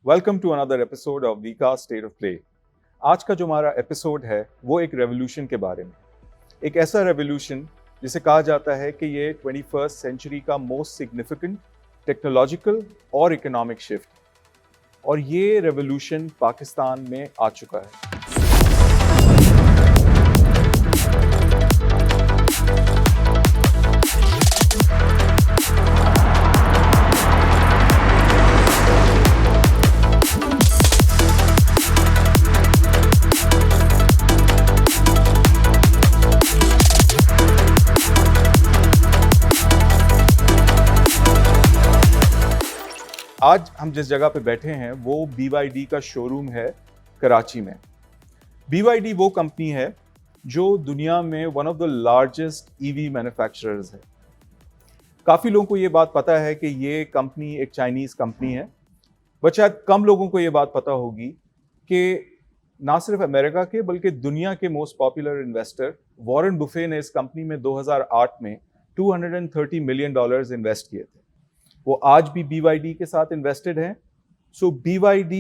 Welcome to another episode of Vikas state of play. आज का जो हमारा एपिसोड है वो एक रेवोल्यूशन के बारे में, एक ऐसा रेवोल्यूशन जिसे कहा जाता है कि ये 21st सेंचुरी का मोस्ट सिग्निफिकेंट टेक्नोलॉजिकल और इकोनॉमिक शिफ्ट, और ये रेवोल्यूशन पाकिस्तान में आ चुका है। आज हम जिस जगह पे बैठे हैं वो BYD का शोरूम है कराची में। BYD वो कंपनी है जो दुनिया में one of the largest EV manufacturers है। काफ़ी लोगों को ये बात पता है कि ये कंपनी एक चाइनीज़ कंपनी है, बट शायद कम लोगों को ये बात पता होगी कि ना सिर्फ अमेरिका के बल्कि दुनिया के most popular investor Warren Buffett ने इस कंपनी में 2008 में $230 मिलियन इन्वेस्ट किए थे। वो आज भी BYD के साथ इन्वेस्टेड हैं। सो BYD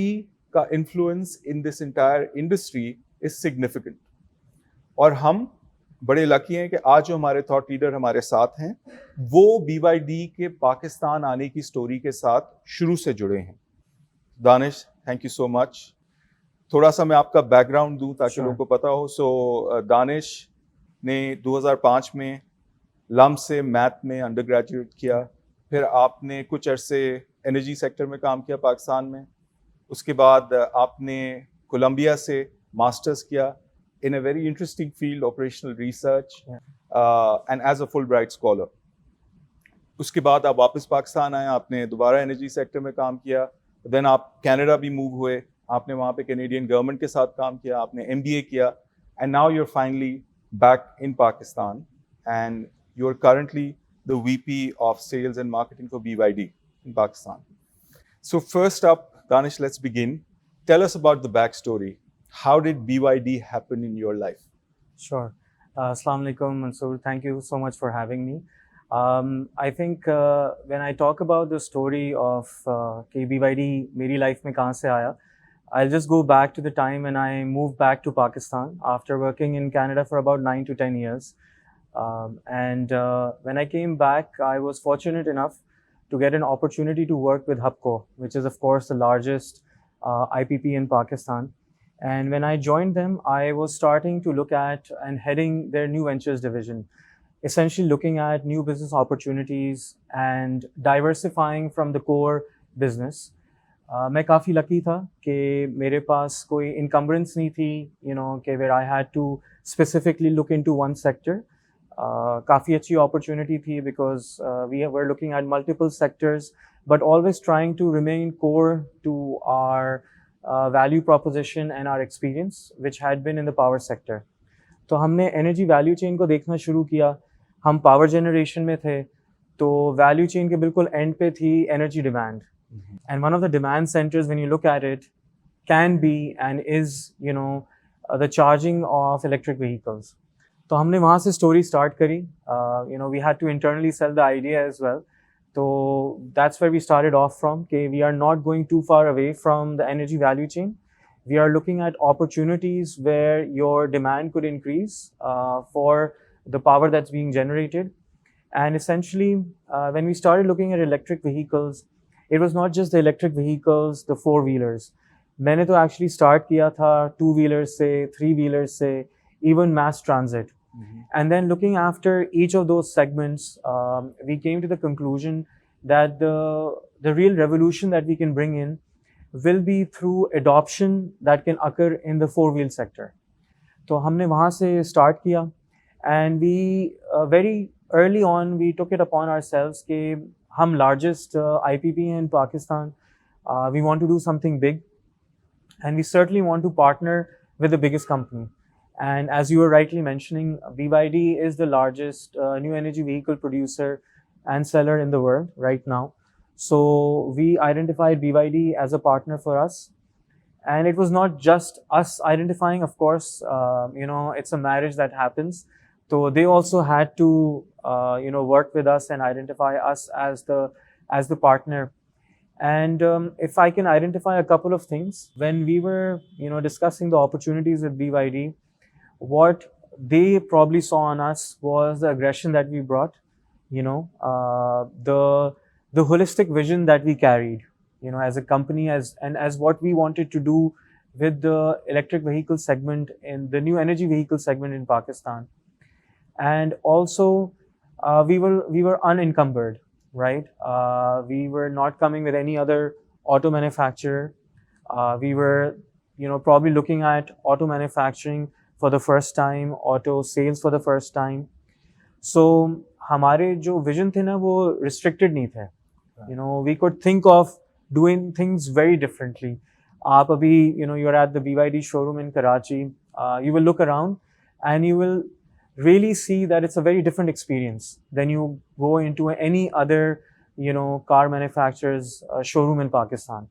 का influence in this entire industry is significant, और हम बड़े लकी हैं कि आज जो हमारे थॉट लीडर हमारे साथ हैं वो BYD के पाकिस्तान आने की स्टोरी के साथ शुरू से जुड़े हैं। Danish, thank you so much. थोड़ा सा मैं आपका बैकग्राउंड दूं ताकि लोगों को पता हो। दानिश ने 2005 में लम्ब से मैथ में अंडर ग्रेजुएट किया, फिर आपने कुछ अरसे एनर्जी सेक्टर में काम किया पाकिस्तान में। उसके बाद आपने कोलंबिया से मास्टर्स किया in a very interesting field operational research and as a Fulbright scholar. उसके बाद आप वापस पाकिस्तान आए, आपने दोबारा एनर्जी सेक्टर में काम किया। देन आप कनाडा भी मूव हुए, आपने वहाँ पे कैनेडियन गवर्नमेंट के साथ काम किया, आपने MBA किया, and now you are finally back in Pakistan and you are currently the VP of Sales and Marketing for BYD in Pakistan. So first up, Danish, let's begin. Tell us about the backstory. How did BYD happen in your life? Sure. Assalamu alaikum, Mansoor. Thank you so much for having me. I think when I talk about the story of BYD, मेरी life में कहाँ से आया, I'll just go back to the time when I moved back to Pakistan after working in Canada for about 9 to 10 years. When I came back, I was fortunate enough to get an opportunity to work with HUBCO, which is of course the largest IPP in Pakistan. And when I joined them, I was starting to look at and heading their new ventures division, essentially looking at new business opportunities and diversifying from the core business. मैं काफ़ी lucky था कि मेरे पास कोई encumbrance नहीं थी, कि where I had to specifically look into one sector. काफ़ी अच्छी अपॉर्चुनिटी थी because we were looking at multiple sectors, but always trying to remain core to our value proposition and our experience, which had been in the power sector. तो हमने energy value chain को देखना शुरू किया। हम power generation में थे, तो वैल्यू चेन के बिल्कुल एंड पे थी energy demand, and one of the demand centres when you look at it can be and is the charging of electric vehicles. तो हमने वहाँ से स्टोरी स्टार्ट करी। We had to internally sell the idea as well. तो that's where we started off from, कि we are not going too far away from the energy value chain. We are looking at opportunities where your demand could increase for the power that's being generated. And essentially, when we started looking at electric vehicles, it was not just the electric vehicles, the four-wheelers. मैंने तो actually start किया था two-wheelers से, three-wheelers से, even mass transit. And then looking after each of those segments, we came to the conclusion that the real revolution that we can bring in will be through adoption that can occur in the four-wheel sector. तो हमने वहाँ से start किया, and we very early on we took it upon ourselves कि हम largest IPP हैं in Pakistan. We want to do something big, and we certainly want to partner with the biggest company. And as you were rightly mentioning, BYD is the largest new energy vehicle producer and seller in the world right now. So we identified BYD as a partner for us. And it was not just us identifying, of course, it's a marriage that happens. So they also had to, work with us and identify us as the partner. And if I can identify a couple of things, when we were, discussing the opportunities with BYD, what they probably saw on us was the aggression that we brought, the holistic vision that we carried, as a company, as what we wanted to do with the electric vehicle segment in the new energy vehicle segment in Pakistan. And also, we were unencumbered, right? We were not coming with any other auto manufacturer. We were, probably looking at auto manufacturing for the first time, auto sales for the first time. So हमारे जो vision थे ना वो restricted नहीं थे. We could think of doing things very differently. आप अभी, you're at the BYD showroom in Karachi. You will look around and you will really see that it's a very different experience than you go into any other, car manufacturer's showroom in Pakistan.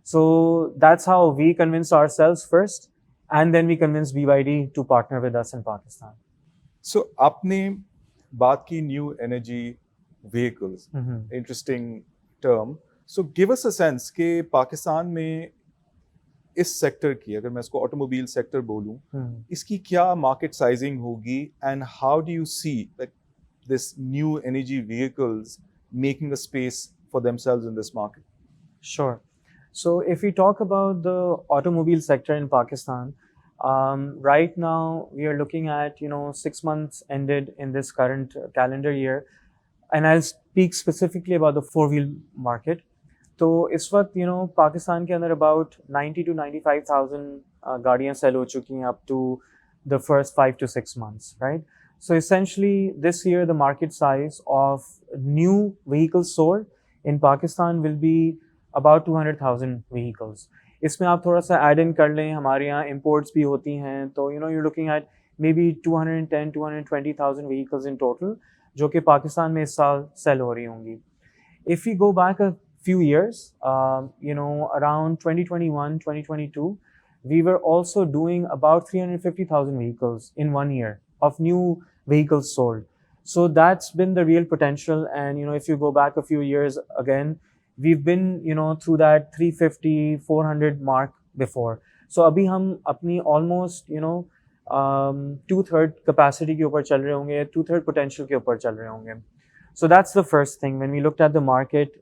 So that's how we convinced ourselves first, and then we convinced BYD to partner with us in Pakistan. So आपने बात की new energy vehicles, interesting term. So give us a sense कि पाकिस्तान में इस sector की, अगर मैं इसको ऑटोमोबाइल सेक्टर बोलूं, इसकी क्या मार्केट साइजिंग होगी, and how do you see this new energy vehicles making a space for themselves in this market? Sure. So if we talk about the automobile sector in Pakistan, right now we are looking at 6 months ended in this current calendar year, and I'll speak specifically about the four-wheel market. तो इस वक्त पाकिस्तान के अंदर about 90 to 95,000 गाड़ियाँ cell हो चुकी हैं up to the first 5 to 6 months, right? So essentially this year the market size of new vehicles sold in Pakistan will be about 200,000 vehicles. इसमें आप थोड़ा सा add in कर लें, हमारे यहाँ imports भी होती हैं, तो you're looking at maybe 210, 220,000 vehicles in total, जो कि पाकिस्तान में इस साल सेल हो रही होंगी. If we go back a few years, around 2021, 2022, we were also doing about 350,000 vehicles in 1 year of new vehicles sold. So that's been the real potential. And, if you go back a few years again, we've been, through that 350, 400 mark before. So abhi hum apni almost, 2/3 capacity ke upar chal rahe honge, 2/3 potential ke upar chal rahe honge. So that's the first thing. When we looked at the market,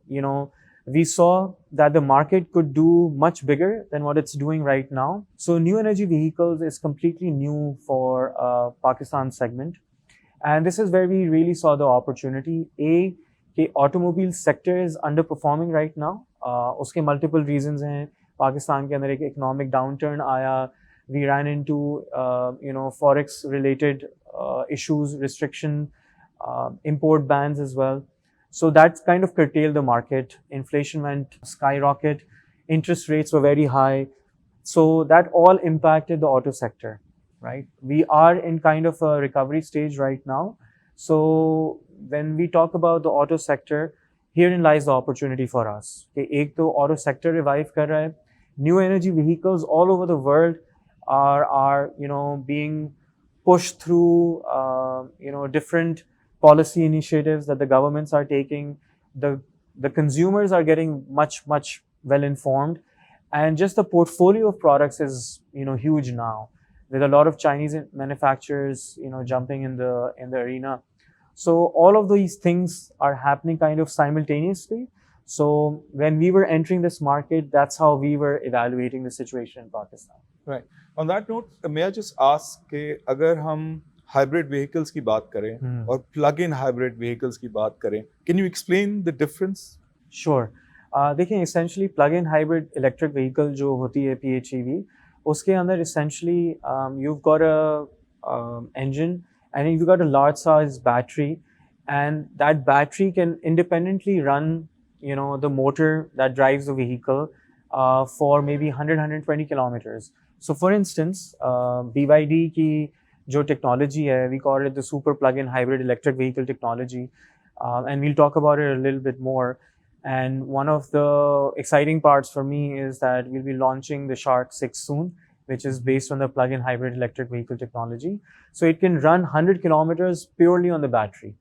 we saw that the market could do much bigger than what it's doing right now. So new energy vehicles is completely new for Pakistan segment. And this is where we really saw the opportunity. The automobile sector is underperforming right now. Uske multiple reasons hain. Pakistan ke andar ek economic downturn aaya. We ran into, forex related issues, restriction, import bans as well. So that kind of curtailed the market. Inflation went skyrocket. Interest rates were very high. So that all impacted the auto sector, right? We are in kind of a recovery stage right now. So when we talk about the auto sector, herein lies the opportunity for us. कि एक तो auto sector revive कर रहा है. New energy vehicles all over the world are being pushed through different policy initiatives that the governments are taking. The consumers are getting much well informed, and just the portfolio of products is huge now, with a lot of Chinese manufacturers jumping in the arena. So all of these things are happening kind of simultaneously. So when we were entering this market, that's how we were evaluating the situation in Pakistan. Right. On that note, may I just ask कि अगर हम hybrid vehicles की बात करें और plug in hybrid vehicles की बात करें, can you explain the difference? Sure. देखिए, essentially plug in hybrid electric vehicle जो होती है PHEV, उसके अंदर essentially you've got a engine and you've got a large size battery, and that battery can independently run the motor that drives the vehicle for maybe 100-120 kilometers. So for instance, BYD की जो technology है, we call it the super plug-in hybrid electric vehicle technology, and we'll talk about it a little bit more. And one of the exciting parts for me is that we'll be launching the Shark 6 soon, which is based on the plug-in hybrid electric vehicle technology. So it can run 100 kilometers purely on the battery.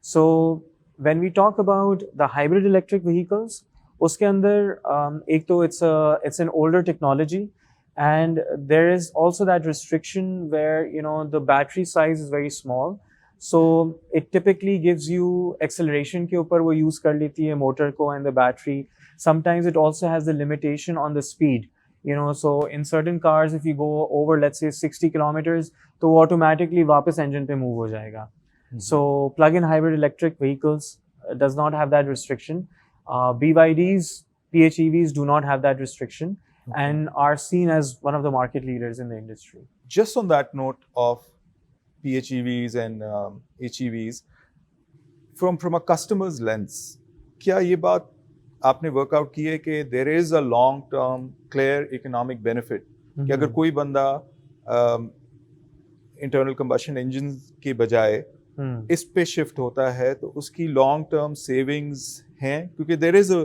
So when we talk about the hybrid electric vehicles, उसके अंदर एक तो it's an older technology, and there is also that restriction where the battery size is very small, so it typically gives you acceleration के ऊपर वो use कर लेती है motor को and the battery. Sometimes it also has the limitation on the speed, so in certain cars if you go over let's say 60 kilometers तो वो automatically वापस engine पे move हो जाएगा. So plug-in hybrid electric vehicles does not have that restriction. BYDs, PHEVs do not have that restriction and are seen as one of the market leaders in the industry. Just on that note of PHEVs and HEVs, from a customer's lens, क्या ये बात आपने workout की है कि there is a long term clear economic benefit कि अगर कोई बंदा इंटरनल कंबशन इंजन के बजाय इस पे शिफ्ट होता है तो उसकी लॉन्ग टर्म सेविंग्स हैं, क्योंकि there is a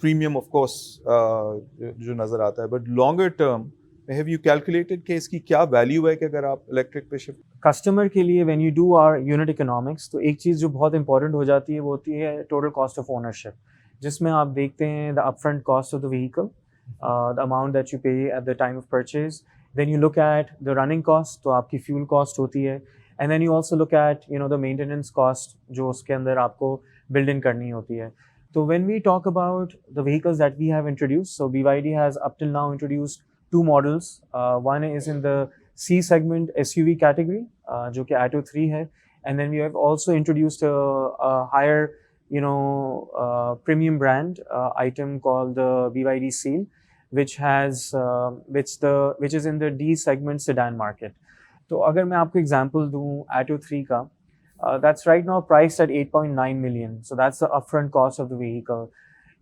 premium of course जो नज़र आता है, but longer term have you calculated कि इसकी क्या वैल्यू है कि अगर आप इलेक्ट्रिक पे शिफ्ट कस्टमर के लिए when you do our unit economics, तो एक चीज़ जो बहुत इंपॉर्टेंट हो जाती है वो होती है टोटल कॉस्ट ऑफ ओनरशिप, जिसमें आप देखते हैं the upfront cost of the vehicle, the amount that you pay at the time of purchase, then you look at the running cost, तो आपकी फ्यूल कॉस्ट होती है, and then you also look at the maintenance cost जो उसके अंदर आपको build in करनी होती है. So when we talk about the vehicles that we have introduced, so BYD has up till now introduced two models. One is in the C segment SUV category, जो कि Atto 3 है, and then we have also introduced a higher, premium brand item called the BYD Seal, which is in the D segment sedan market. तो अगर मैं आपको example दूँ Atto 3 का, that's right now priced at 8.9 million. So that's the upfront cost of the vehicle.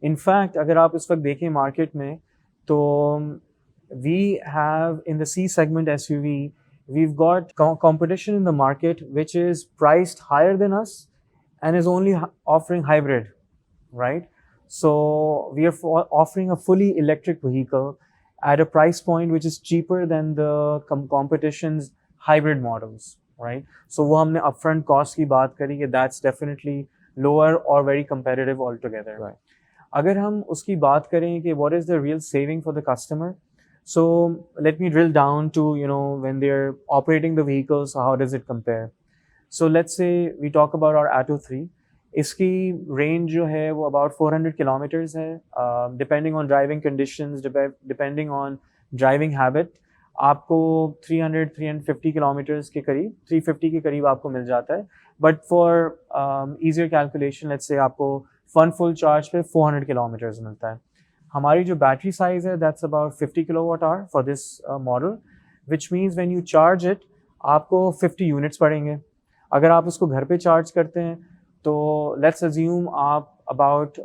In fact, अगर आप इस वक्त देखें मार्केट में, तो we have in the C segment SUV, we've got competition in the market which is priced higher than us and is only offering hybrid, right? So we are offering a fully electric vehicle at a price point which is cheaper than the competition's hybrid models. Right, so वो हमने upfront cost की बात करी कि that's definitely lower or very competitive altogether. Right. अगर हम उसकी बात करें कि what is the real saving for the customer, so let me drill down to when they're operating the vehicle, so how does it compare. So let's say we talk about our Atto 3. इसकी range जो है वो about 400 kilometers है, depending on driving conditions, depending on driving habit. आपको 350 kilometres के करीब 350 के करीब आपको मिल जाता है, but for easier calculation let's say आपको फुल चार्ज पे 400 किलोमीटर्स मिलता है. हमारी जो बैटरी साइज़ है that's about 50 kilowatt hour for this model, which means when you charge it आपको 50 यूनिट्स पड़ेंगे. अगर आप उसको घर पे चार्ज करते हैं तो लेट्स अज्यूम आप अबाउट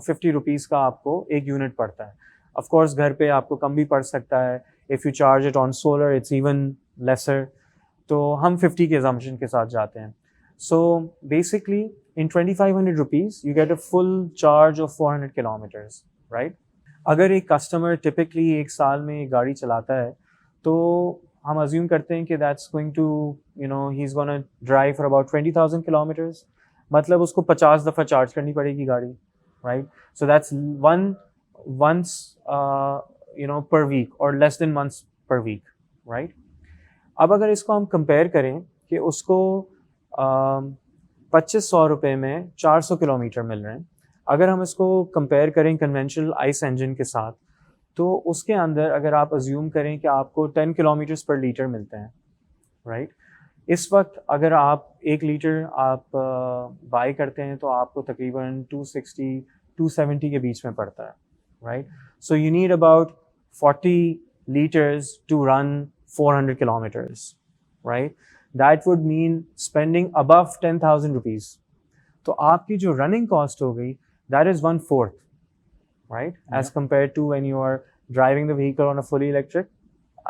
50 रुपीज़ का आपको एक यूनिट पड़ता है. ऑफ कोर्स घर पे आपको कम भी पड़ सकता है. If you charge it on solar, it's even lesser. तो हम 50 के assumption के साथ जाते हैं. So basically, in 2,500 rupees, you get a full charge of 400 kilometers, right? अगर एक customer typically एक साल में एक गाड़ी चलाता है, तो हम assume करते हैं कि that's going to, he's gonna drive for about 20,000 kilometers. मतलब उसको 50 दफ़ा चार्ज करनी पड़ेगी गाड़ी, right? So that's once per week or less than once per week, right? अब अगर इसको हम कंपेयर करें कि उसको 2500 रुपये में 400 किलोमीटर मिल रहे हैं, अगर हम इसको कंपेयर करें कन्वेंशनल आइस इंजन के साथ, तो उसके अंदर अगर आप अज्यूम करें कि आपको 10 किलोमीटर्स पर लीटर मिलते हैं, राइट? इस वक्त अगर आप 1 लीटर आप बाई करते हैं तो आपको तकरीबन 260-270 के बीच में पड़ता है, right? So you need about 40 liters to run 400 kilometers, right? That would mean spending above 10,000 rupees. तो आपकी जो running cost हो गई, that is 1/4, right? Yeah. As compared to when you are driving the vehicle on a fully electric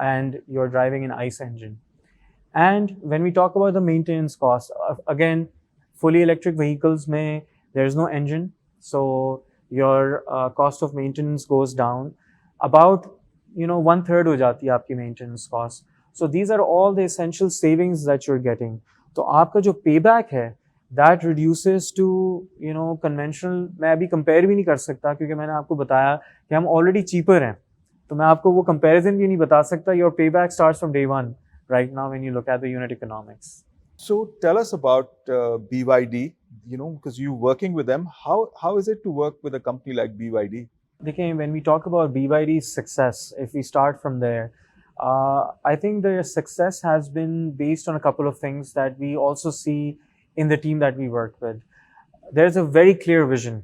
and you're driving an ICE engine. And when we talk about the maintenance cost, again, fully electric vehicles में there's no engine, so your cost of maintenance goes down about 1/3 हो जाती है आपकी maintenance cost. So these are all the essential savings that you're getting. तो आपका जो payback है that reduces to conventional. मैं अभी compare भी नहीं कर सकता क्योंकि मैंने आपको बताया कि हम already cheaper हैं, तो मैं आपको वो comparison भी नहीं बता सकता. Your payback starts from day one right now when you look at the unit economics. So tell us about BYD, because you're working with them. How is it to work with a company like BYD? Again, when we talk about BYD's success, if we start from there, I think their success has been based on a couple of things that we also see in the team that we work with. There's a very clear vision.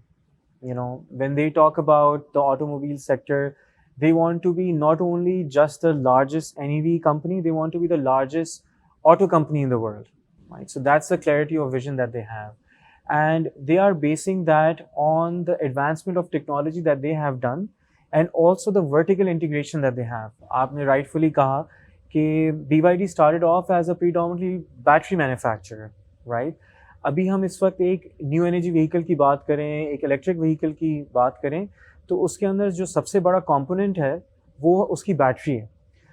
When they talk about the automobile sector, they want to be not only just the largest NEV company, they want to be the largest auto company in the world, right? So that's the clarity of vision that they have. And they are basing that on the advancement of technology that they have done and also the vertical integration that they have. आपने rightfully कहा कि BYD started off as a predominantly battery manufacturer, right? अभी हम इस वक्त एक new energy vehicle की बात करें, एक इलेक्ट्रिक व्हीकल की बात करें, तो उसके अंदर जो सबसे बड़ा कंपोनेंट है वो उसकी बैटरी है.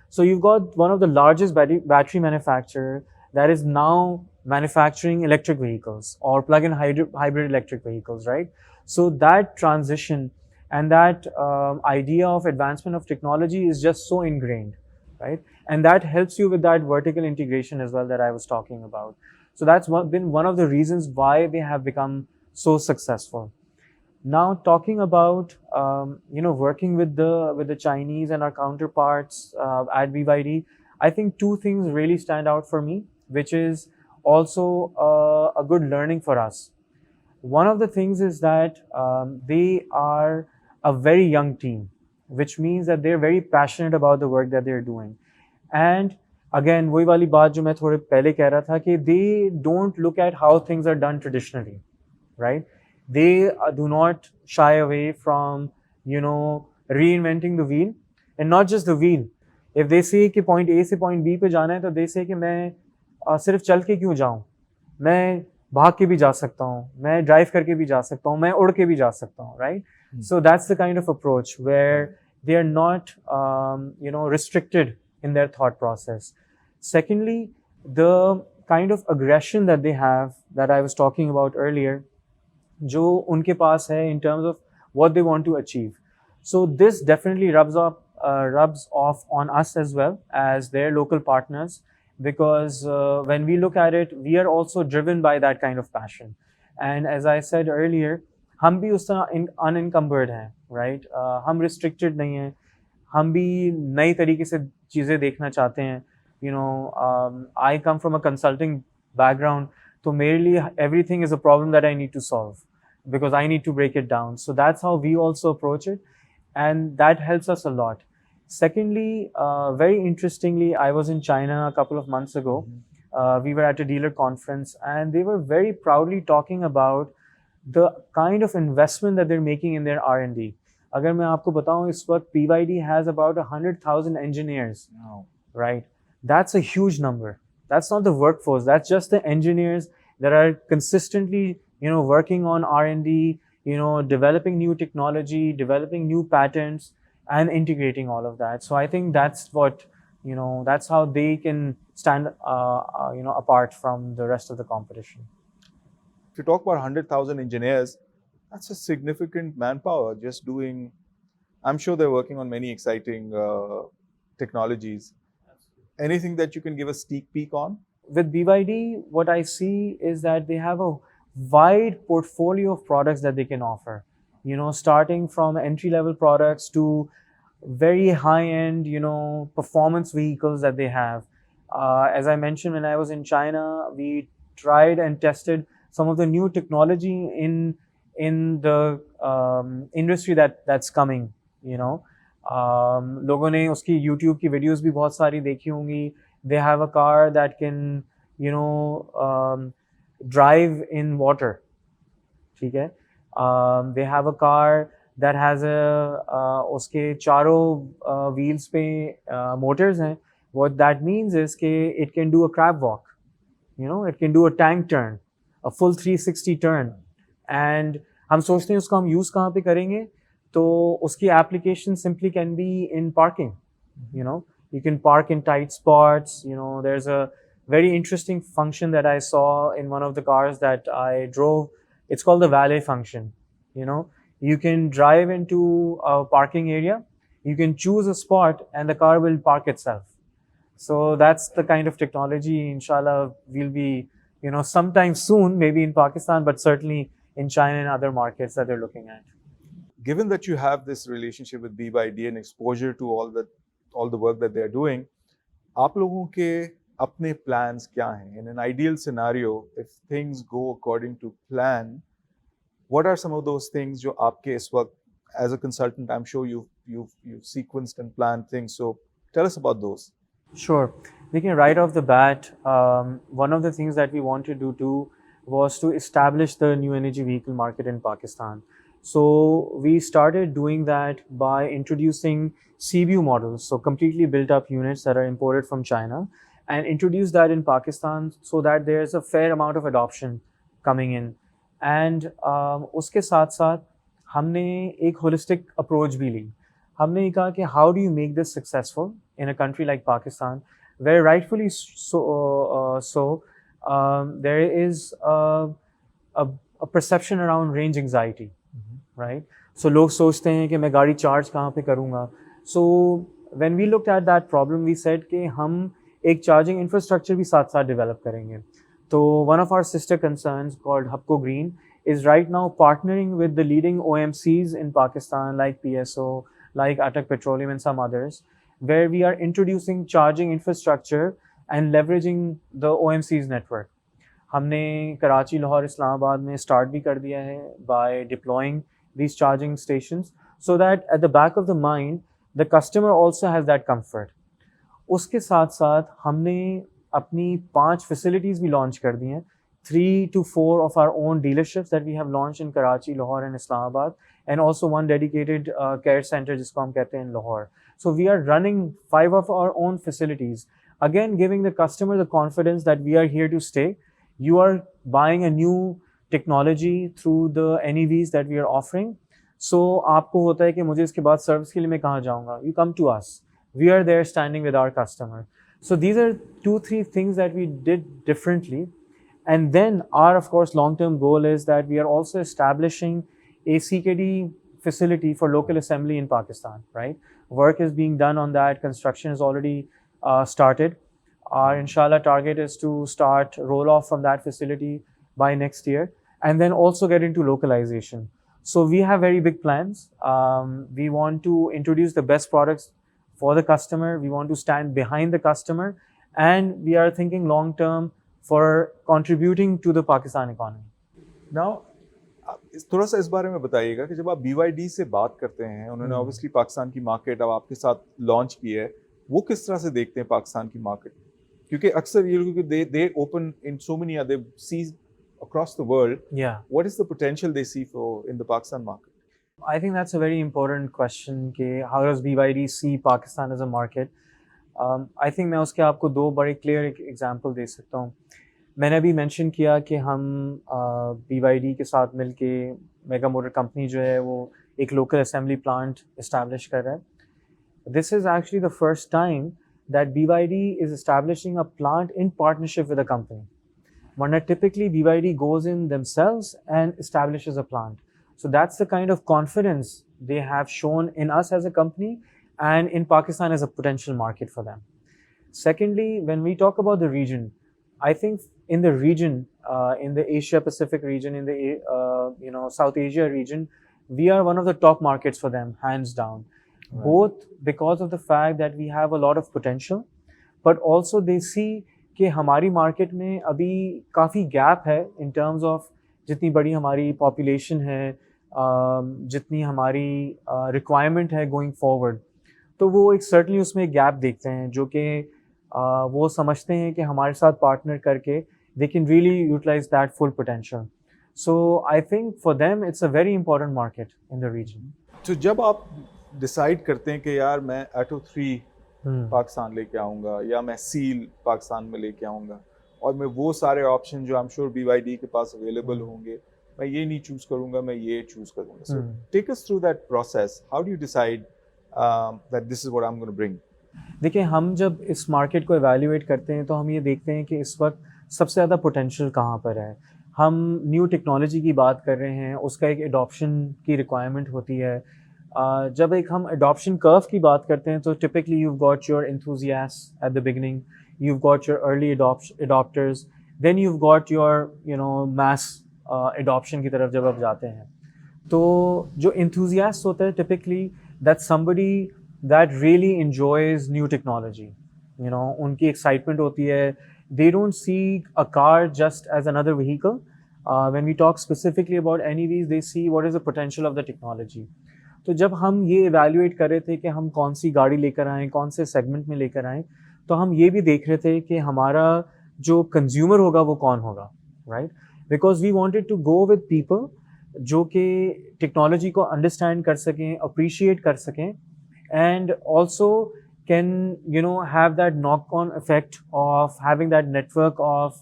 So you've got one of the largest battery manufacturer that is now manufacturing electric vehicles or plug-in hybrid electric vehicles, right? So that transition and that idea of advancement of technology is just so ingrained, right? And that helps you with that vertical integration as well that I was talking about. So that's been one of the reasons why they have become so successful. Now, talking about working with the Chinese and our counterparts at BYD, I think two things really stand out for me, which is also a good learning for us. One of the things is that they are a very young team, which means that they're very passionate about the work that they're doing. And again, वही वाली बात जो मैं थोड़े पहले कह रहा था कि they don't look at how things are done traditionally, right? They do not shy away from reinventing the wheel, and not just the wheel. If they say कि point A से point B पे जाना है, तो they say कि मैं सिर्फ चल के क्यों जाऊँ, मैं भाग के भी जा सकता हूँ, मैं ड्राइव करके भी जा सकता हूँ, मैं उड़ के भी जा सकता हूँ, right? So that's the kind of approach where they are not restricted in their thought process. Secondly, the kind of aggression that they have that I was talking about earlier, जो उनके पास है in terms of what they want to achieve. So this definitely rubs off on us as well as their local partners, because when we look at it, we are also driven by that kind of passion. And as I said earlier, हम भी उस तरह unencumbered हैं, right? हम restricted नहीं हैं, हम भी नई तरीके से चीज़ें देखना चाहते हैं. I come from a consulting background, so मेरे लिए everything is a problem that I need to solve because I need to break it down. So that's how we also approach it, and that helps us a lot. Secondly, very interestingly, I was in China a couple of months ago. We were at a dealer conference, and they were very proudly talking about the kind of investment that they're making in their R&D. अगर मैं आपको बताऊं, इस वक्त BYD has about 100,000 engineers, right? That's a huge number. That's not the workforce. That's just the engineers that are consistently, working on R&D, developing new technology, developing new patents, and integrating all of that. So I think that's what, that's how they can stand, apart from the rest of the competition. If you talk about 100,000 engineers, that's a significant manpower just doing. I'm sure they're working on many exciting technologies. Anything that you can give a sneak peek on? With BYD, what I see is that they have a wide portfolio of products that they can offer. Starting from entry-level products to very high-end, performance vehicles that they have. As I mentioned, when I was in China, we tried and tested some of the new technology in the industry that's coming. लोगों ने उसकी YouTube की videos भी बहुत सारी देखी होंगी. They have a car that can, drive in water. ठीक है? They have a car that has उसके चारों wheels पे motors हैं. What that means is कि it can do a crab walk. It can do a tank turn, a full 360 turn. And हम सोचते हैं उसको हम use कहाँ पे करेंगे? तो उसकी application simply can be in parking. You can park in tight spots. There's a very interesting function that I saw in one of the cars that I drove. It's called the valet function. You know, you can drive into a parking area, you can choose a spot, and the car will park itself. So that's the kind of technology, inshallah, we'll be, sometime soon, maybe in Pakistan, but certainly in China and other markets that they're looking at. Given that you have this relationship with BYD and exposure to all the work that they are doing, आप लोगों के अपने plans क्या हैं? In an ideal scenario, if things go according to plan, what are some of those things जो आपके इस वक्त, as a consultant, I'm sure you've sequenced and planned things. So tell us about those. Sure. Thinking right off the bat, one of the things that we wanted to do was to establish the new energy vehicle market in Pakistan. So we started doing that by introducing CBU models, so completely built up units that are imported from China, and introduce that in Pakistan so that there's a fair amount of adoption coming in. And उसके साथ साथ हमने एक holistic approach भी ली. हमने ये कहा कि how do you make this successful in a country like Pakistan, where rightfully there is a perception around range anxiety, right? So लोग सोचते हैं कि मैं गाड़ी चार्ज कहाँ पे करूँगा. So when we looked at that problem, we said कि हम एक charging infrastructure भी साथ साथ develop करेंगे. So one of our sister concerns called Hupco Green is right now partnering with the leading OMCs in Pakistan like PSO, like Atak Petroleum and some others, where we are introducing charging infrastructure and leveraging the OMC's network. हमने कराची, लाहौर, इस्लामाबाद में start भी कर दिया है by deploying these charging stations so that at the back of the mind, the customer also has that comfort. उसके साथ साथ हमने अपनी 5 facilities भी launch कर दी हैं. 3 to 4 of our own dealerships that we have launched in Karachi, Lahore and Islamabad, and also one dedicated care center जिसको हम कहते हैं in Lahore. So we are running 5 of our own facilities, again giving the customer the confidence that we are here to stay. You are buying a new technology through the NEVs that we are offering. So आपको होता है कि मुझे इसके बाद service के लिए मैं कहाँ जाऊँगा? You come to us. We are there standing with our customer. So these are 2-3 things that we did differently. And then our, of course, long-term goal is that we are also establishing a CKD facility for local assembly in Pakistan, right? Work is being done on that. Construction is already started. Our inshallah target is to start roll off from that facility by next year, and then also get into localization. So we have very big plans. We want to introduce the best products for the customer. We want to stand behind the customer, and we are thinking long term for contributing to the Pakistan economy. Now, थोड़ा सा इस बारे में बताइएगा कि जब आप BYD से बात करते हैं, उन्होंने ऑब्वियसली पाकिस्तान की मार्केट अब आपके साथ लॉन्च की है, वो किस तरह से देखते हैं पाकिस्तान की मार्केट? क्योंकि अक्सर ये लोग they open in so many other seas across the world. Yeah. What is the potential they see in the Pakistan market? I think that's a very important question. How does BYD see Pakistan as a market? I think मैं उसके आपको 2 बड़े clear example दे सकता हूँ. मैंने अभी mention किया कि हम BYD के साथ मिलके मेगा मोटर कंपनी जो है वो एक local assembly plant establish कर रहा है. This is actually the first time that BYD is establishing a plant in partnership with a company. When typically BYD goes in themselves and establishes a plant. So that's the kind of confidence they have shown in us as a company and in Pakistan as a potential market for them. Secondly, when we talk about the region, I think in the region, in the Asia Pacific region, in the South Asia region, we are one of the top markets for them, hands down. Right. Both because of the fact that we have a lot of potential, but also they see कि हमारी market में अभी काफ़ी gap है in terms of जितनी बड़ी हमारी population है, जितनी हमारी requirement है going forward. तो वो एक certainly उसमें एक gap देखते हैं जो कि वो समझते हैं कि हमारे साथ partner करके they can really utilize that full potential. So I think for them it's a very important market in the region. तो जब आप decide करते हैं कि यार मैं Atto 3 पाकिस्तान लेके आऊँगा या मैं सील पाकिस्तान में लेके आऊँगा और मैं वो सारे ऑप्शन जो आई एम श्योर BYD के पास अवेलेबल होंगे, मैं ये नहीं चूज करूँगा, मैं ये चूज करूँगा. So take us through that process. How do you decide that this is what I'm going to bring? देखिए, हम जब इस मार्केट को एवैल्यूएट करते हैं तो हम ये देखते हैं कि इस वक्त सबसे ज़्यादा पोटेंशियल कहाँ पर है। हम न्यू टेक्नोलॉजी की बात कर रहे हैं, उसका एक एडॉप्शन की रिक्वायरमेंट होती है। जब एक हम एडॉप्शन कर्व की बात करते हैं तो typically you've got your enthusiasts at the beginning, you've got your early adopters, then you've got your mass adoption की तरफ जब आप जाते हैं तो जो enthusiast होता है typically that's somebody that really enjoys new technology. उनकी excitement होती है. They don't see a car just as another vehicle. When we talk specifically about NEVs, they see what is the potential of the technology. तो जब हम ये evaluate कर रहे थे कि हम कौन सी गाड़ी लेकर आएँ, कौन से segment में लेकर आएँ, तो हम ये भी देख रहे थे कि हमारा जो consumer होगा वो कौन होगा, right? Because we wanted to go with people जो कि टेक्नोलॉजी को अंडरस्टैंड कर सकें, अप्रिशिएट कर सकें and also can have that knock on effect of having that network of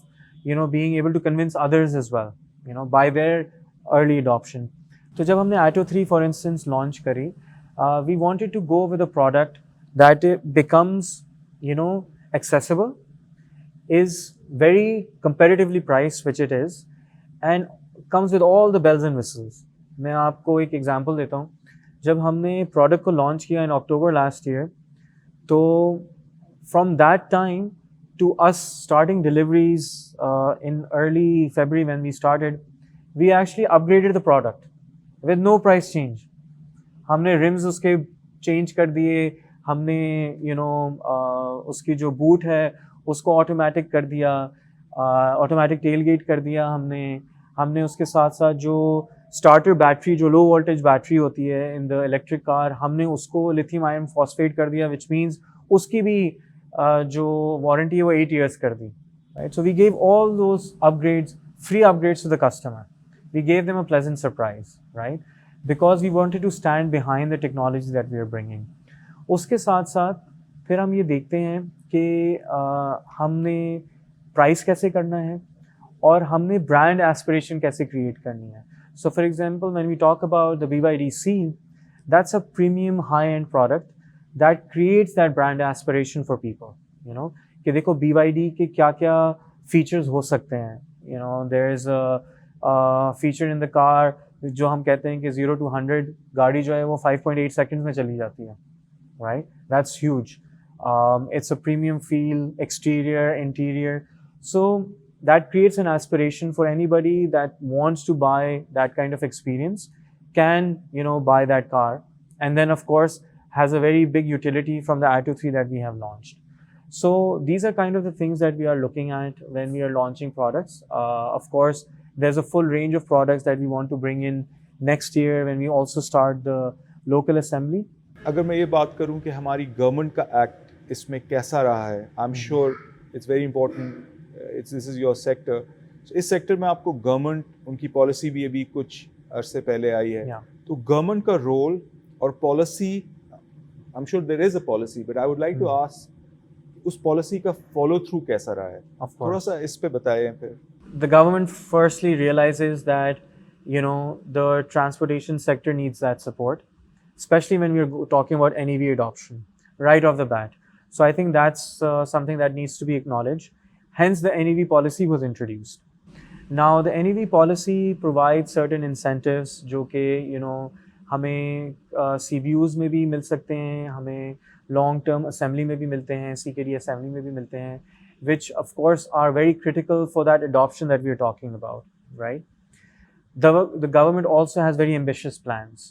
being able to convince others as well by their early adoption. तो जब हमने Atto 3 for instance launch करी, we wanted to go with a product that becomes accessible, is very competitively priced, which it is, and comes with all the bells and whistles. मैं आपको एक example देता हूँ. जब हमने प्रोडक्ट को launch किया इन अक्टूबर लास्ट ईयर, तो from that time to us starting deliveries in early February when we started, we actually upgraded the product with no price change. हमने रिम्स उसके चेंज कर दिए, हमने उसकी जो बूट है उसको ऑटोमेटिक कर दिया, ऑटोमेटिक टेल गेट कर दिया हमने उसके साथ साथ जो स्टार्टर बैटरी, जो लो वोल्टेज बैटरी होती है इन द इलेक्ट्रिक कार, हमने उसको लिथियम आयन फॉस्फेट कर दिया, विच मीन्स उसकी भी जो वारंटी है वो 8 years कर दी, right? So we gave all those upgrades, free upgrades to the customer. We gave them a pleasant surprise, right? Because we wanted to stand behind the technology that we are bringing. उसके साथ साथ फिर हम ये देखते हैं कि हमने प्राइस कैसे करना है और हमने ब्रांड एस्पिरेशन कैसे क्रिएट करनी है. So for example when we talk about the BYD Seal, that's a premium high-end product that creates that brand aspiration for people. कि देखो BYD के क्या क्या फीचर्स हो सकते हैं. there is a feature in the car जो हम कहते हैं कि 0 to 100 गाड़ी जो है वो 5.8 seconds में चली जाती है, right? That's huge. It's a premium feel, exterior, interior. So that creates an aspiration for anybody that wants to buy that kind of experience can buy that car, and then of course has a very big utility from the Atto 3 that we have launched. So these are kind of the things that we are looking at when we are launching products. Of course there's a full range of products that we want to bring in next year when we also start the local assembly. अगर मैं ये बात करूं कि हमारी government का act इसमें कैसा रहा है, आई am sure it's very important, this is your sector. इस सेक्टर में आपको गवर्नमेंट, उनकी पॉलिसी भी अभी कुछ अरसे पहले आई है, तो गवर्नमेंट का रोल और policy, I am sure there is a policy, but I would like to ask उस पॉलिसी का फॉलो थ्रू कैसा रहा है, थोड़ा सा इस पे बताएं. फिर the government firstly realizes that the transportation sector needs that support, especially when we're talking about NEV adoption right off the bat. So I think that's something that needs to be acknowledged. Hence the NEV policy was introduced. Now the NEV policy provides certain incentives जो कि हमें CBUs में भी मिल सकते हैं, हमें long term assembly में भी मिलते हैं, CKD assembly में भी मिलते हैं, which of course are very critical for that adoption that we are talking about, right? The government also has very ambitious plans.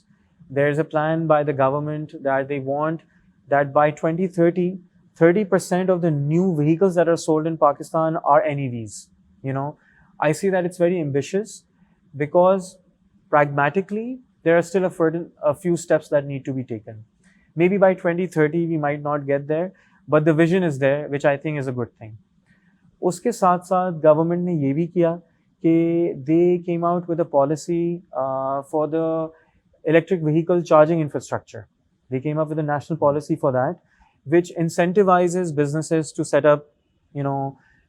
There is a plan by the government that they want that by 2030, 30% of the new vehicles that are sold in Pakistan are NEVs. I see that it's very ambitious because pragmatically there are still a few steps that need to be taken. Maybe by 2030 we might not get there, but the vision is there, which I think is a good thing. उसके साथ साथ government ने ये भी किया कि they came out with a policy for the electric vehicle charging infrastructure. They came up with a national policy for that, which incentivizes businesses to set up,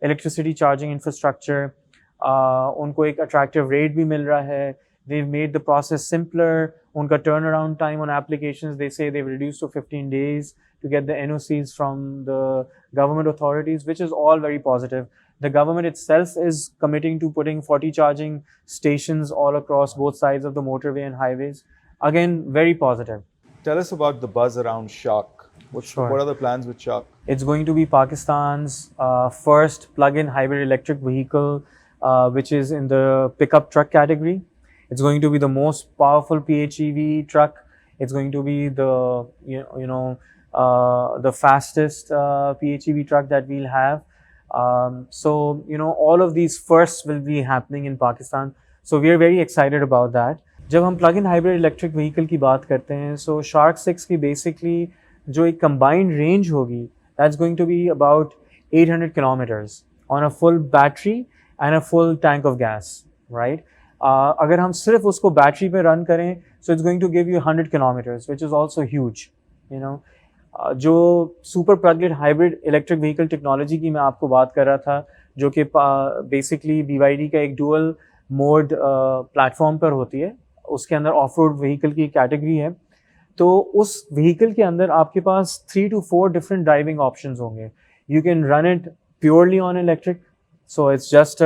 electricity charging infrastructure. उनको एक attractive rate भी मिल रहा है, They've made the process simpler. Unka turnaround time on applications, they say they've reduced to 15 days to get the NOCs from the government authorities, which is all very positive. The government itself is committing to putting 40 charging stations all across both sides of the motorway and highways. Again, very positive. Tell us about the buzz around Shark. What Sure. are the plans with Shark? It's going to be Pakistan's first plug-in hybrid electric vehicle, which is in the pickup truck category. It's going to be the most powerful PHEV truck. It's going to be the the fastest PHEV truck that we'll have. So all of these firsts will be happening in Pakistan. So we are very excited about that. जब हम plug-in hybrid electric vehicle की बात करते हैं, so Shark 6 की basically जो एक combined range होगी, that's going to be about 800 kilometers on a full battery and a full tank of gas, right? अगर हम सिर्फ उसको बैटरी पे रन करें, so it's going to give you 100 kilometers, which is also huge, जो super plug-in hybrid electric vehicle technology की मैं आपको बात कर रहा था, जो कि बेसिकली BYD का एक डुअल मोड प्लेटफॉर्म पर होती है, उसके अंदर ऑफ रोड व्हीकल की कैटेगरी है. तो उस व्हीकल के अंदर आपके पास 3 to 4 डिफरेंट ड्राइविंग ऑप्शंस होंगे. You can run it purely on electric, so it's just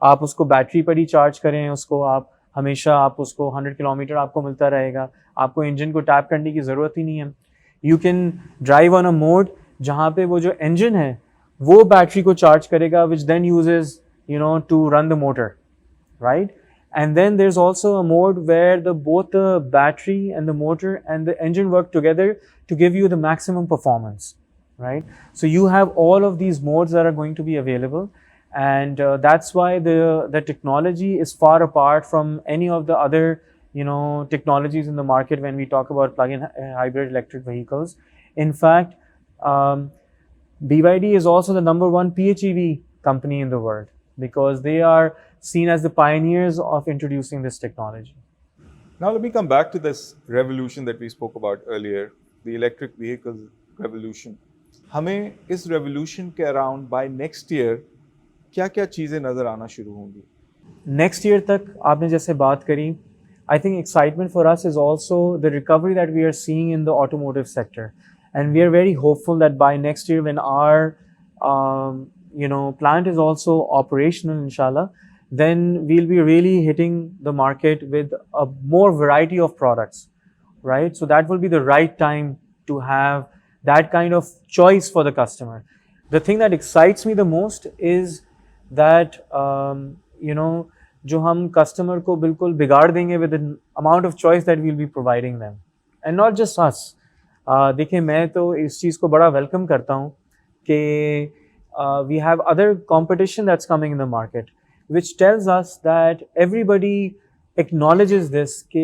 आप उसको बैटरी पर ही चार्ज करें, उसको आप हमेशा आप उसको 100 किलोमीटर आपको मिलता रहेगा, आपको इंजन को टैप करने की ज़रूरत ही नहीं है. You can drive on a mode जहाँ पे वो जो इंजन है वो बैटरी को चार्ज करेगा, which then uses to run the motor, right? And then there's also a mode where both the battery and the motor and the engine work together to give you the maximum performance, right? So you have all of these modes that are going to be available, and that's why the technology is far apart from any of the other technologies in the market when we talk about plug-in hybrid electric vehicles. In fact, BYD is also the #1 PHEV company in the world because they are seen as the pioneers of introducing this technology. Now let me come back to this revolution that we spoke about earlier, the electric vehicles revolution. हमें इस revolution के around by next year क्या-क्या चीज़ें नज़र आना शुरू होंगी? Next year तक आपने जैसे बात करी, I think excitement for us is also the recovery that we are seeing in the automotive sector, and we are very hopeful that by next year when our plant is also operational, inshallah, then we'll be really hitting the market with a more variety of products, right? So that will be the right time to have that kind of choice for the customer. The thing that excites me the most is that जो हम customer को बिल्कुल बिगाड़ देंगे with the amount of choice that we'll be providing them, and not just us. देखिए, मैं तो इस चीज़ को बड़ा welcome करता हूँ कि we have other competition that's coming in the market, which tells us that everybody acknowledges this कि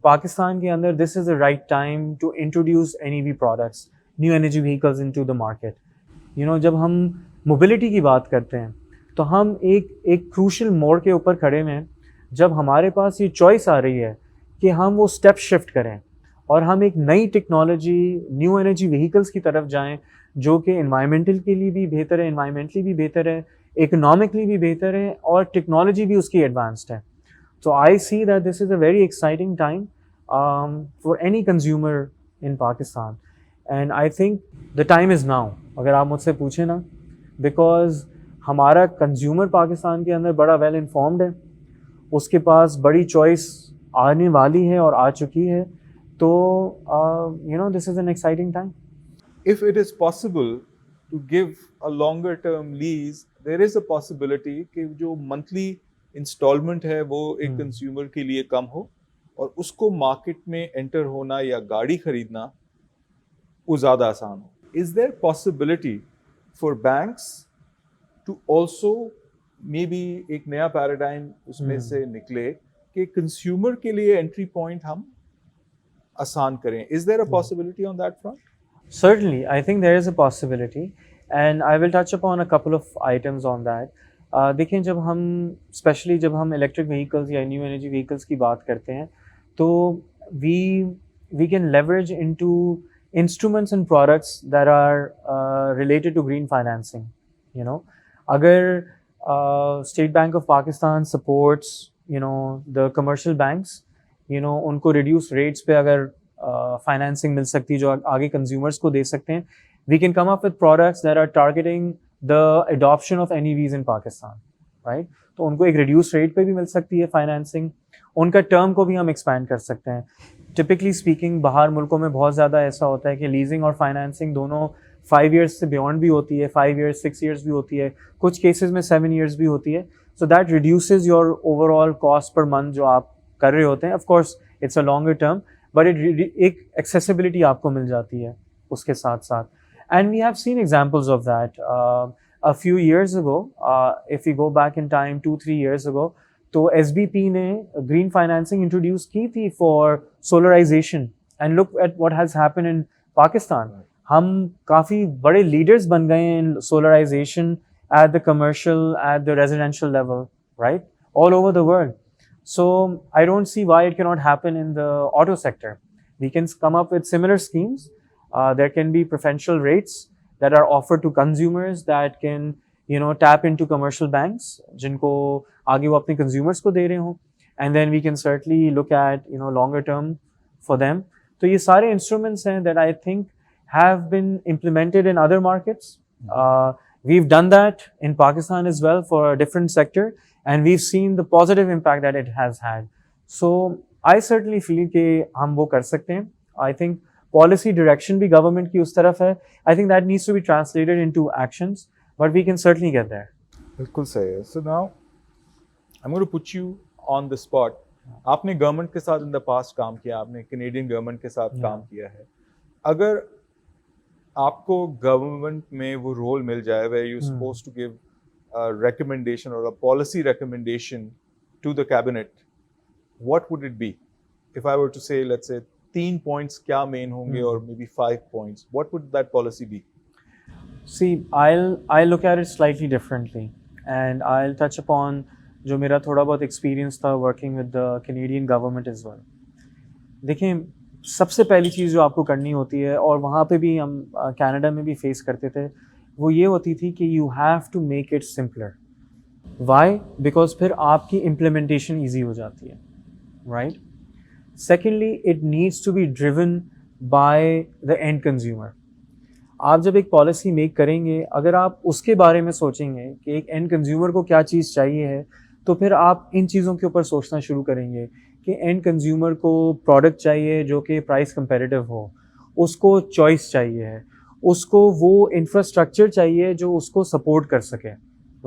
पाकिस्तान के अंदर this is the right time to introduce NEV products, new energy vehicles into the market. जब हम mobility की बात करते हैं तो हम एक crucial मोड़ के ऊपर खड़े हैं जब हमारे पास ये choice आ रही है कि हम वो step shift करें और हम एक नई टेक्नोलॉजी न्यू एनर्जी व्हीकल्स की तरफ जाएं जो कि एनवायरमेंटल के लिए भी बेहतर है, एनवायरमेंटली भी बेहतर है, इकोनॉमिकली भी बेहतर है और टेक्नोलॉजी भी उसकी एडवांस्ड है. So I see that this is a very exciting time for any consumer in Pakistan, and I think the time is now. अगर आप मुझसे पूछें ना, because हमारा कंज्यूमर पाकिस्तान के अंदर बड़ा वेल इन्फॉर्म्ड है, उसके पास बड़ी चॉइस आने वाली है और आ चुकी है, तो this is an exciting time. If it is possible to give a longer term lease, there is a possibility कि जो monthly installment है वो एक consumer के लिए कम हो और उसको market में enter होना या गाड़ी खरीदना वो ज़्यादा आसान हो. Is there possibility for banks to also maybe एक नया paradigm उसमें से निकले कि consumer के लिए entry point हम आसान करें? Is there a possibility on that front? Certainly, I think there is a possibility, and I will touch upon a couple of items on that. देखें, जब हम स्पेशली जब हम इलेक्ट्रिक व्हीकल्स या न्यू एनर्जी व्हीकल्स की बात करते हैं तो we can leverage into instruments and products that are related to green financing. अगर State Bank of Pakistan supports the commercial banks, उनको reduce rates पे अगर financing मिल सकती जो आगे consumers को दे सकते हैं, we can come up with products that are targeting the adoption of NEVs in Pakistan, right? तो उनको एक reduced rate पे भी मिल सकती है financing, उनका term को भी हम expand कर सकते हैं. Typically speaking, बाहर मुल्कों में बहुत ज़्यादा ऐसा होता है कि leasing और financing दोनों 5 years से beyond भी होती है, 5 years, 6 years भी होती है, कुछ cases में 7 years भी होती है. So that reduces your overall cost per month जो आप कर रहे होते हैं. Of course, it's a longer term, but एक accessibility आपको मिल जाती है उसके साथ साथ. And we have seen examples of that. A few years ago, if we go back in time 2-3 years ago, तो SBP ने green financing introduce की थी for solarization. And look at what has happened in Pakistan. हम काफ़ी बड़े leaders बन गए हैं in solarization at the commercial, at the residential level, right? All over the world. So I don't see why it cannot happen in the auto sector. We can come up with similar schemes. There can be preferential rates that are offered to consumers that can, tap into commercial banks, जिनको आगे वो अपने consumers को दे रहे हों. And then we can certainly look at, longer term for them. तो ये सारे instruments हैं that I think have been implemented in other markets. We've done that in Pakistan as well for a different sector, and we've seen the positive impact that it has had. So I certainly feel कि हम वो कर सकते हैं. I think policy direction भी government की उस तरफ है. I think that needs to be translated into actions, but we can certainly get there. बिल्कुल सही है. So now I'm going to put you on the spot. आपने गवर्नमेंट के साथ in the past काम किया, आपने कैनेडियन गवर्नमेंट के साथ काम किया है. अगर आपको गवर्नमेंट में वो रोल मिल जाए where you're supposed to give a recommendation or a policy recommendation to the cabinet, what would it be? If I were to say, let's say 3 points क्या main होंगे or maybe 5 points, what would that policy be? See, I'll look at it slightly differently, and I'll touch upon जो मेरा थोड़ा बहुत experience था working with the Canadian government as well. देखिए, सबसे पहली चीज़ जो आपको करनी होती है, और वहाँ पे भी हम कनाडा में भी फेस करते थे, वो ये होती थी कि you have to make it simpler. Why? Because फिर आपकी इम्प्लीमेंटेशन ईजी हो जाती है, right? Secondly, it needs to be driven by the end consumer. आप जब एक पॉलिसी मेक करेंगे, अगर आप उसके बारे में सोचेंगे कि एक एंड कंज्यूमर को क्या चीज़ चाहिए है, तो फिर आप इन चीज़ों के ऊपर सोचना शुरू करेंगे कि एंड कंज्यूमर को प्रोडक्ट चाहिए जो कि प्राइस कंपैरेटिव हो, उसको चॉइस चाहिए है, उसको वो इंफ्रास्ट्रक्चर चाहिए जो उसको सपोर्ट कर सके,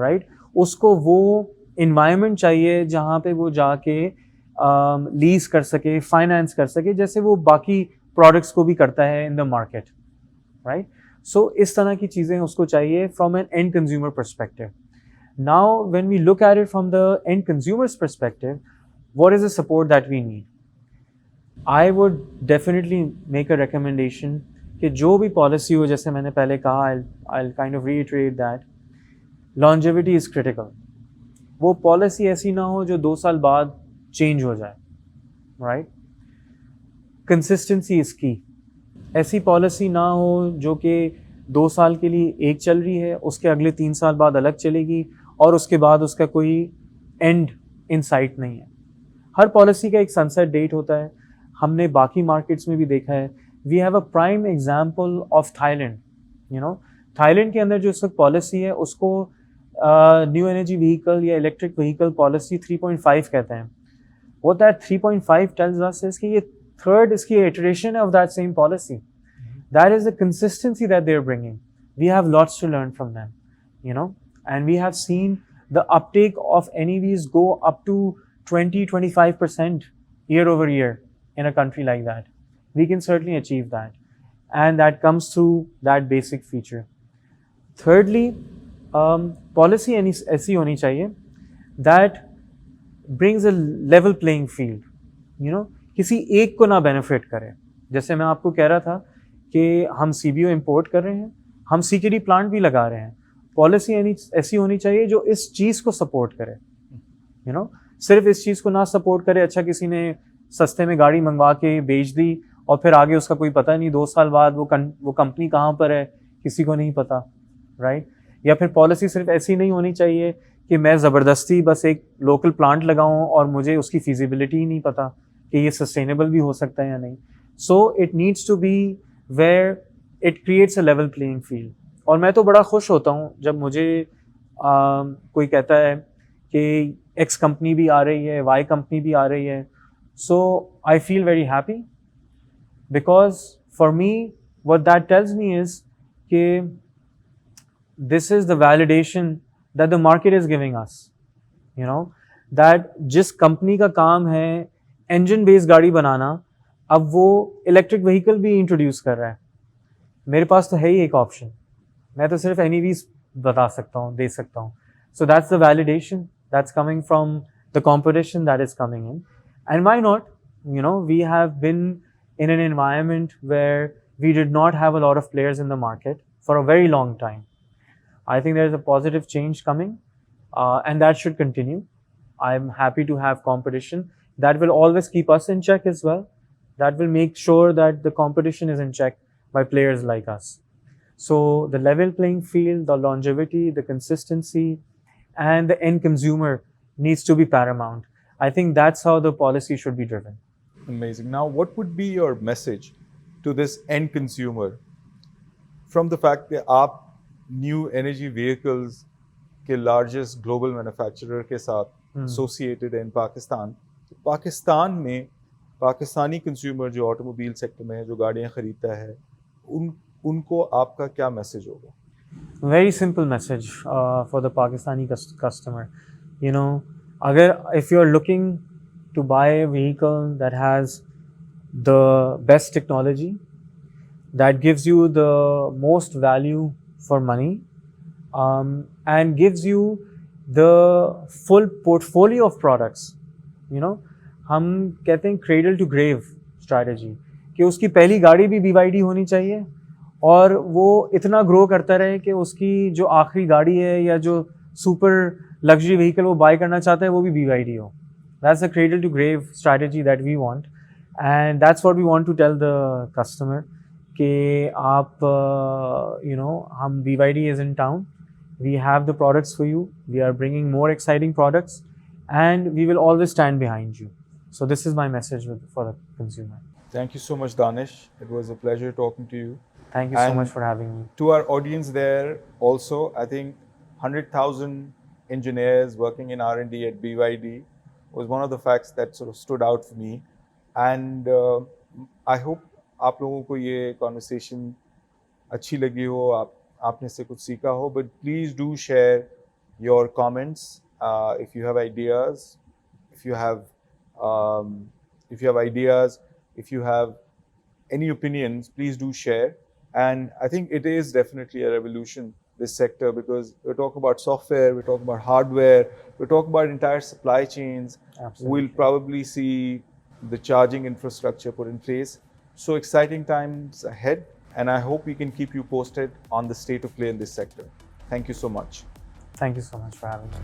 राइट? उसको वो इन्वायरमेंट चाहिए जहाँ पे वो जाके लीज कर सके, फाइनेंस कर सके, जैसे वो बाकी प्रोडक्ट्स को भी करता है in the market, right? So इस तरह की चीज़ें उसको चाहिए from an end consumer perspective. Now when we look at it from the end consumers perspective, what is the support that we need? I would definitely make a recommendation कि जो भी policy हो, जैसे मैंने पहले कहा, I'll kind of reiterate that longevity is critical. वो policy ऐसी ना हो जो 2 साल बाद change हो जाए, right? Consistency is key. ऐसी policy ना हो जो कि 2 साल के लिए एक चल रही है, उसके अगले 3 साल बाद अलग चलेगी, और उसके बाद उसका कोई end in sight नहीं है. हर पॉलिसी का एक सनसेट डेट होता है. हमने बाकी मार्केट्स में भी देखा है. We have a prime example of Thailand. Thailand के अंदर जो इस वक्त पॉलिसी है, उसको न्यू एनर्जी व्हीकल या इलेक्ट्रिक व्हीकल पॉलिसी 3.5 कहते हैं. What that 3.5 tells us is कि ये थर्ड इसकी इटरेशन है of that same policy. That is the consistency that they are bringing. We have lots to learn from them, and we have seen the uptake of NEVs go up to 20-25% year over year in a country like that. We can certainly achieve that, and that comes through that basic feature. Thirdly, policy ऐसी होनी चाहिए that brings a level playing field. किसी एक को ना benefit करे. जैसे मैं आपको कह रहा था कि हम CBO import कर रहे हैं, हम CKD plant भी लगा रहे हैं. पॉलिसी ऐसी होनी चाहिए जो इस चीज़ को सपोर्ट करे. सिर्फ इस चीज़ को ना सपोर्ट करे, अच्छा किसी ने सस्ते में गाड़ी मंगवा के बेच दी और फिर आगे उसका कोई पता नहीं, 2 साल बाद वो कंपनी कहाँ पर है किसी को नहीं पता, राइट? या फिर पॉलिसी सिर्फ ऐसी नहीं होनी चाहिए कि मैं ज़बरदस्ती बस एक लोकल प्लांट लगाऊं और मुझे उसकी फिजिबिलिटी ही नहीं पता कि ये सस्टेनेबल भी हो सकता है या नहीं. So it needs to be where it creates a level playing field. और मैं तो बड़ा खुश होता हूँ जब मुझे कोई कहता है कि एक्स कंपनी भी आ रही है, वाई कंपनी भी आ रही है. So I feel very happy because for me what that tells me is कि this is the validation that the market is giving us, you know, that जिस कंपनी का काम है engine based गाड़ी बनाना, अब वो इलेक्ट्रिक व्हीकल भी introduce कर रहा है. मेरे पास तो है ही एक ऑप्शन, मैं तो सिर्फ NEVs बता सकता हूँ, दे सकता हूँ. So that's the validation that's coming from the competition that is coming in. And why not? You know, we have been in an environment where we did not have a lot of players in the market for a very long time. I think there is a positive change coming, and that should continue. I'm happy to have competition. That will always keep us in check as well. That will make sure that the competition is in check by players like us. So the level playing field, the longevity, the consistency, and the end consumer needs to be paramount. I think that's how the policy should be driven. Amazing. Now, what would be your message to this end consumer from the fact that आप new energy vehicles के largest global manufacturer के साथ associated in Pakistan? Pakistan में Pakistani consumer जो automobile sector में है, जो गाड़ियाँ खरीदता है, उनको आपका क्या message होगा? Very simple message for the Pakistani customer. You know, if you're looking to buy a vehicle that has the best technology, that gives you the most value for money, and gives you the full portfolio of products, you know, हम कहते हैं cradle to grave strategy कि उसकी पहली गाड़ी भी BYD होनी चाहिए और वो इतना ग्रो करता रहे कि उसकी जो आखिरी गाड़ी है या जो सुपर लग्जरी व्हीकल वो बाय करना चाहता है वो भी BYD हो. That's the cradle to grave strategy that we want, and that's what we want to tell the customer कि आप you know, हम BYD is in town, we have the products for you, we are bringing more exciting products, and we will always stand behind you. So this is my message for the consumer. Thank you so much, Danish. It was a pleasure talking to you. Thank you so much for having me. To our audience there also, I think 100,000 engineers working in R&D at BYD was one of the facts that sort of stood out for me. And I hope आप लोगों को ये conversation अच्छी लगी हो, आपने से कुछ सीखा हो. But please do share your comments if you have ideas, if you have any opinions, please do share. And I think it is definitely a revolution, this sector, because we're talking about software, we're talking about hardware, we're talking about entire supply chains. Absolutely. We'll probably see the charging infrastructure put in place. So exciting times ahead, and I hope we can keep you posted on the state of play in this sector. Thank you so much. Thank you so much for having me.